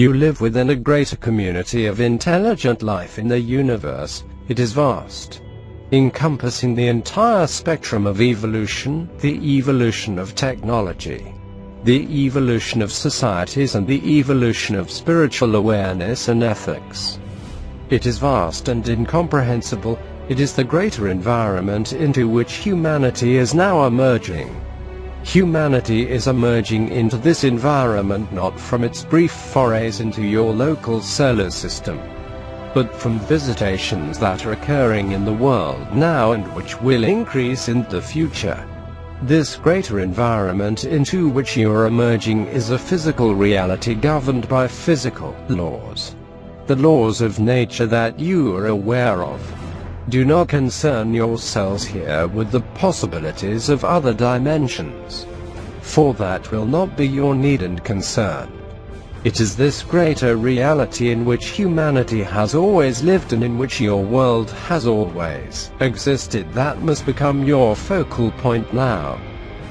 You live within a greater community of intelligent life in the universe. It is vast, encompassing the entire spectrum of evolution, the evolution of technology, the evolution of societies, and the evolution of spiritual awareness and ethics. It is vast and incomprehensible. It is the greater environment into which humanity is now emerging. Humanity is emerging into this environment not from its brief forays into your local solar system, but from visitations that are occurring in the world now and which will increase in the future. This greater environment into which you are emerging is a physical reality governed by physical laws. The laws of nature that you are aware of. Do not concern yourselves here with the possibilities of other dimensions, for that will not be your need and concern. It is this greater reality in which humanity has always lived and in which your world has always existed that must become your focal point now.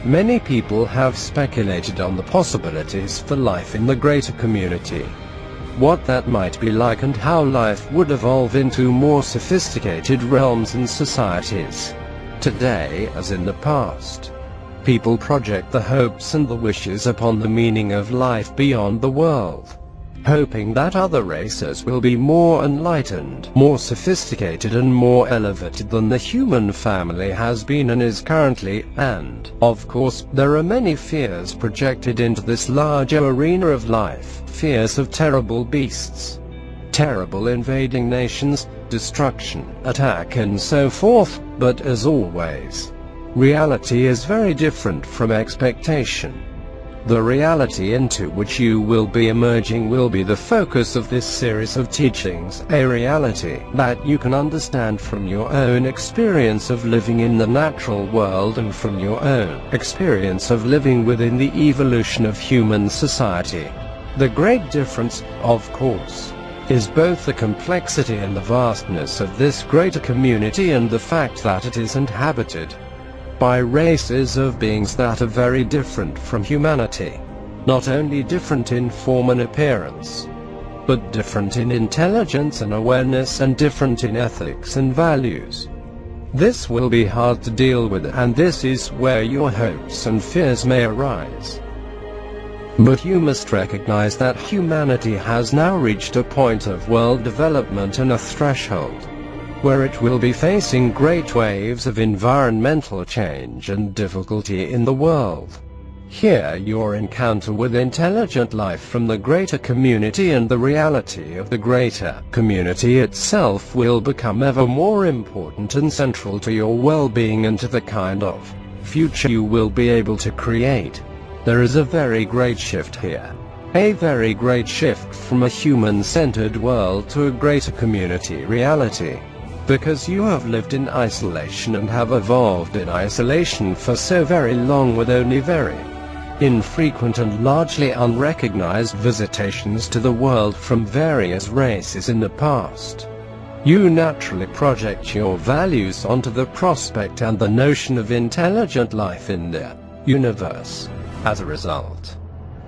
Many people have speculated on the possibilities for life in the greater community, what that might be like and how life would evolve into more sophisticated realms and societies. Today, as in the past, people project the hopes and the wishes upon the meaning of life beyond the world, hoping that other races will be more enlightened, more sophisticated and more elevated than the human family has been and is currently, and, of course, there are many fears projected into this larger arena of life, fears of terrible beasts, terrible invading nations, destruction, attack and so forth, but as always, reality is very different from expectation. The reality into which you will be emerging will be the focus of this series of teachings, a reality that you can understand from your own experience of living in the natural world and from your own experience of living within the evolution of human society. The great difference, of course, is both the complexity and the vastness of this greater community and the fact that it is inhabited by races of beings that are very different from humanity. Not only different in form and appearance, but different in intelligence and awareness and different in ethics and values. This will be hard to deal with, and this is where your hopes and fears may arise. But you must recognize that humanity has now reached a point of world development and a threshold where it will be facing great waves of environmental change and difficulty in the world. Here your encounter with intelligent life from the greater community and the reality of the greater community itself will become ever more important and central to your well-being and to the kind of future you will be able to create. There is a very great shift here. A very great shift from a human-centered world to a greater community reality. Because you have lived in isolation and have evolved in isolation for so very long with only very infrequent and largely unrecognized visitations to the world from various races in the past. You naturally project your values onto the prospect and the notion of intelligent life in the universe. As a result,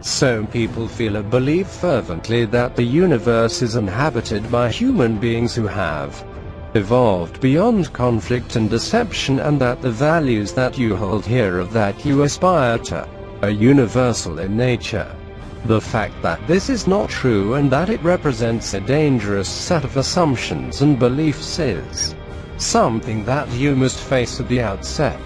some people feel or believe fervently that the universe is inhabited by human beings who have evolved beyond conflict and deception, and that the values that you hold here or that you aspire to are universal in nature. The fact that this is not true and that it represents a dangerous set of assumptions and beliefs is something that you must face at the outset.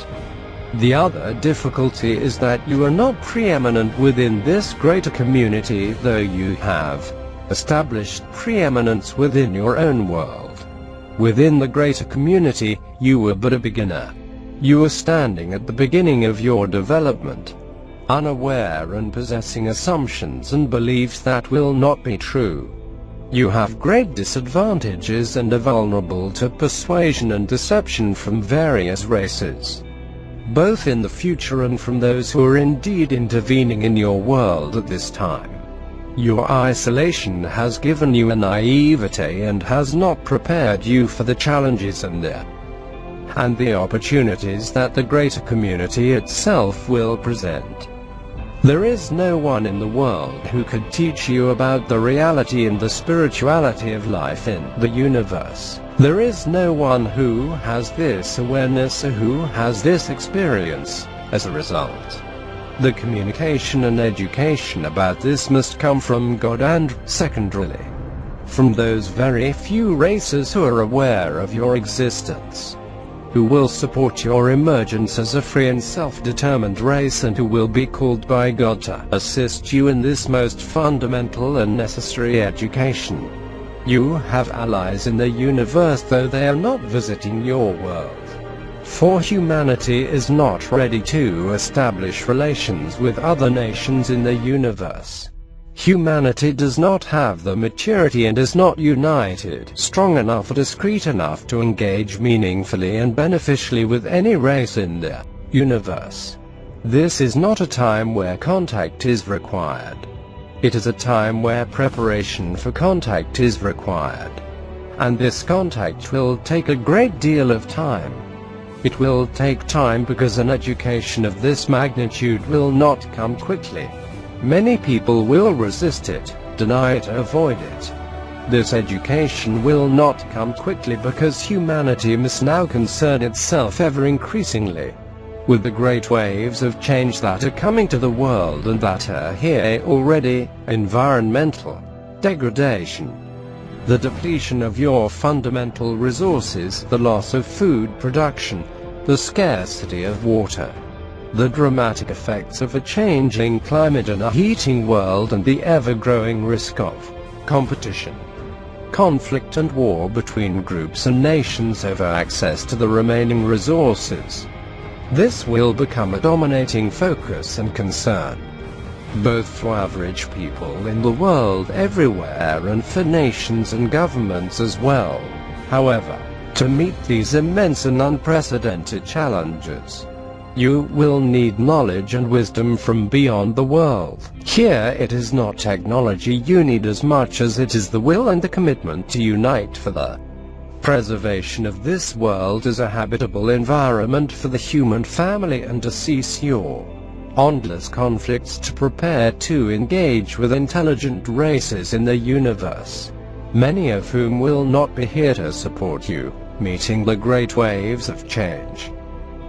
The other difficulty is that you are not preeminent within this greater community, though you have established preeminence within your own world. Within the greater community, you were but a beginner. You are standing at the beginning of your development, unaware and possessing assumptions and beliefs that will not be true. You have great disadvantages and are vulnerable to persuasion and deception from various races, both in the future and from those who are indeed intervening in your world at this time. Your isolation has given you a naivete and has not prepared you for the challenges and the opportunities that the greater community itself will present. There is no one in the world who could teach you about the reality and the spirituality of life in the universe. There is no one who has this awareness or who has this experience. As a result, the communication and education about this must come from God and, secondarily, from those very few races who are aware of your existence, who will support your emergence as a free and self-determined race, and who will be called by God to assist you in this most fundamental and necessary education. You have allies in the universe, though they are not visiting your world. For humanity is not ready to establish relations with other nations in the universe. Humanity does not have the maturity and is not united, strong enough or discreet enough to engage meaningfully and beneficially with any race in the universe. This is not a time where contact is required. It is a time where preparation for contact is required. And this contact will take a great deal of time. It will take time because an education of this magnitude will not come quickly. Many people will resist it, deny it, avoid it. This education will not come quickly because humanity must now concern itself ever increasingly with the great waves of change that are coming to the world and that are here already: environmental degradation, the depletion of your fundamental resources, the loss of food production, the scarcity of water, the dramatic effects of a changing climate and a heating world, and the ever-growing risk of competition, conflict and war between groups and nations over access to the remaining resources. This will become a dominating focus and concern, both for average people in the world everywhere and for nations and governments as well. However, to meet these immense and unprecedented challenges, you will need knowledge and wisdom from beyond the world. Here it is not technology you need as much as it is the will and the commitment to unite for the preservation of this world as a habitable environment for the human family, and to cease your endless conflicts, to prepare to engage with intelligent races in the universe, many of whom will not be here to support you, meeting the great waves of change,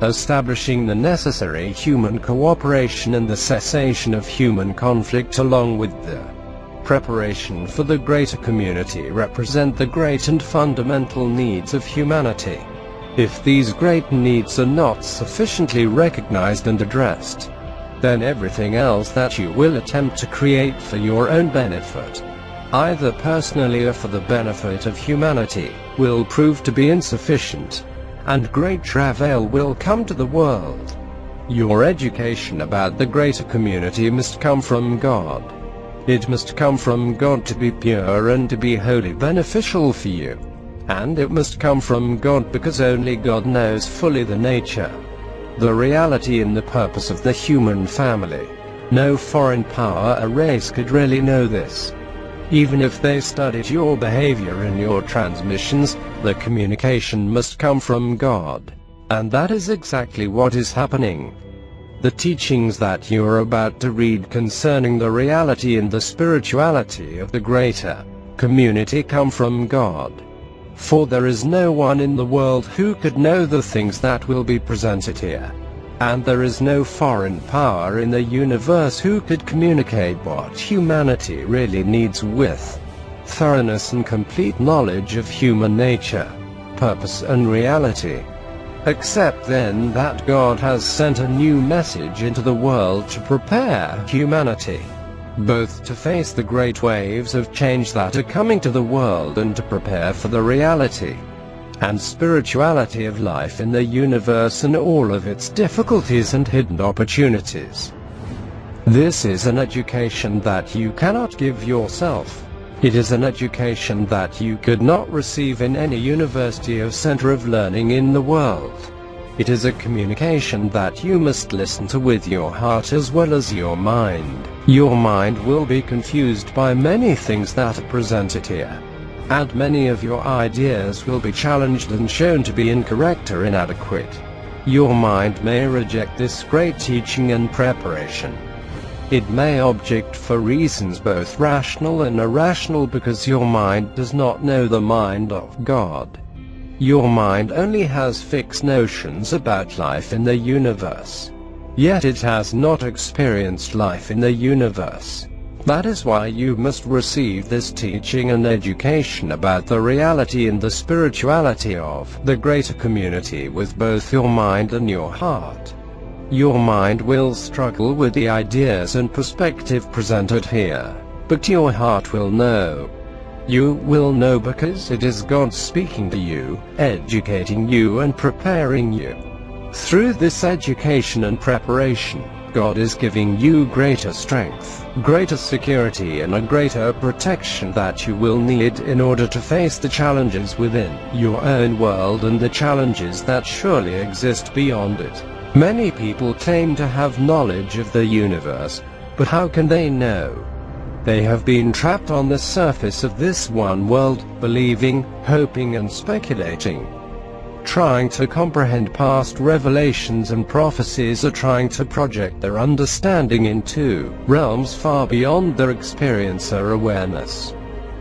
establishing the necessary human cooperation and the cessation of human conflict, along with the preparation for the greater community, represent the great and fundamental needs of humanity. If these great needs are not sufficiently recognized and addressed, then everything else that you will attempt to create for your own benefit, either personally or for the benefit of humanity, will prove to be insufficient, and great travail will come to the world. Your education about the greater community must come from God. It must come from God to be pure and to be wholly beneficial for you. And it must come from God because only God knows fully the nature, the reality and the purpose of the human family. No foreign power or race could really know this. Even if they studied your behavior and your transmissions, the communication must come from God. And that is exactly what is happening. The teachings that you are about to read concerning the reality and the spirituality of the greater community come from God. For there is no one in the world who could know the things that will be presented here. And there is no foreign power in the universe who could communicate what humanity really needs with thoroughness and complete knowledge of human nature, purpose and reality. Except then that God has sent a new message into the world to prepare humanity, both to face the great waves of change that are coming to the world and to prepare for the reality and spirituality of life in the universe and all of its difficulties and hidden opportunities. This is an education that you cannot give yourself. It is an education that you could not receive in any university or center of learning in the world. It is a communication that you must listen to with your heart as well as your mind. Your mind will be confused by many things that are presented here, and many of your ideas will be challenged and shown to be incorrect or inadequate. Your mind may reject this great teaching and preparation. It may object for reasons both rational and irrational because your mind does not know the mind of God. Your mind only has fixed notions about life in the universe. Yet it has not experienced life in the universe. That is why you must receive this teaching and education about the reality and the spirituality of the greater community with both your mind and your heart. Your mind will struggle with the ideas and perspective presented here, but your heart will know. You will know because it is God speaking to you, educating you and preparing you. Through this education and preparation, God is giving you greater strength, greater security and a greater protection that you will need in order to face the challenges within your own world and the challenges that surely exist beyond it. Many people claim to have knowledge of the universe, but how can they know? They have been trapped on the surface of this one world, believing, hoping and speculating. Trying to comprehend past revelations and prophecies are trying to project their understanding into realms far beyond their experience or awareness.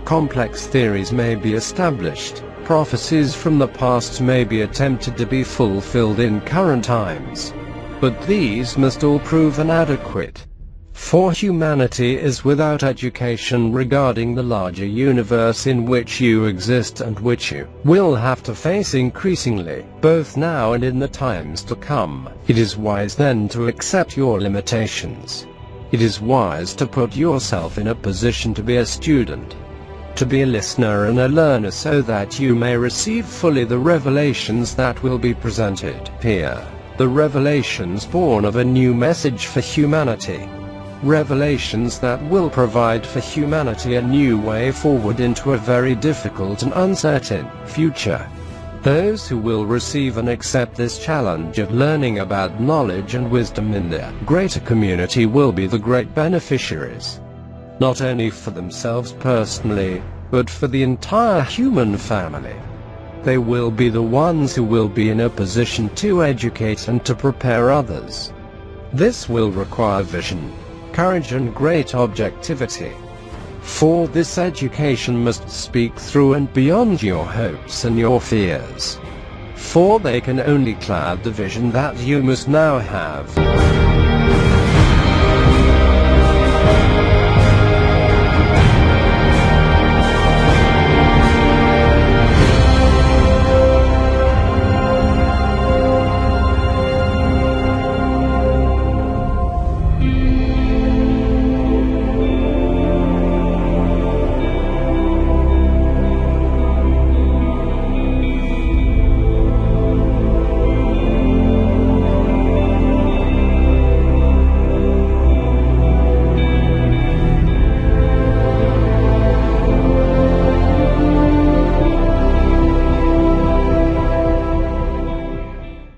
Complex theories may be established, prophecies from the past may be attempted to be fulfilled in current times. But these must all prove inadequate. For humanity is without education regarding the larger universe in which you exist and which you will have to face increasingly, both now and in the times to come. It is wise then to accept your limitations. It is wise to put yourself in a position to be a student, to be a listener and a learner so that you may receive fully the revelations that will be presented here. The revelations born of a new message for humanity. Revelations that will provide for humanity a new way forward into a very difficult and uncertain future. Those who will receive and accept this challenge of learning about knowledge and wisdom in their greater community will be the great beneficiaries. Not only for themselves personally, but for the entire human family. They will be the ones who will be in a position to educate and to prepare others. This will require vision, courage and great objectivity. For this education must speak through and beyond your hopes and your fears. For they can only cloud the vision that you must now have.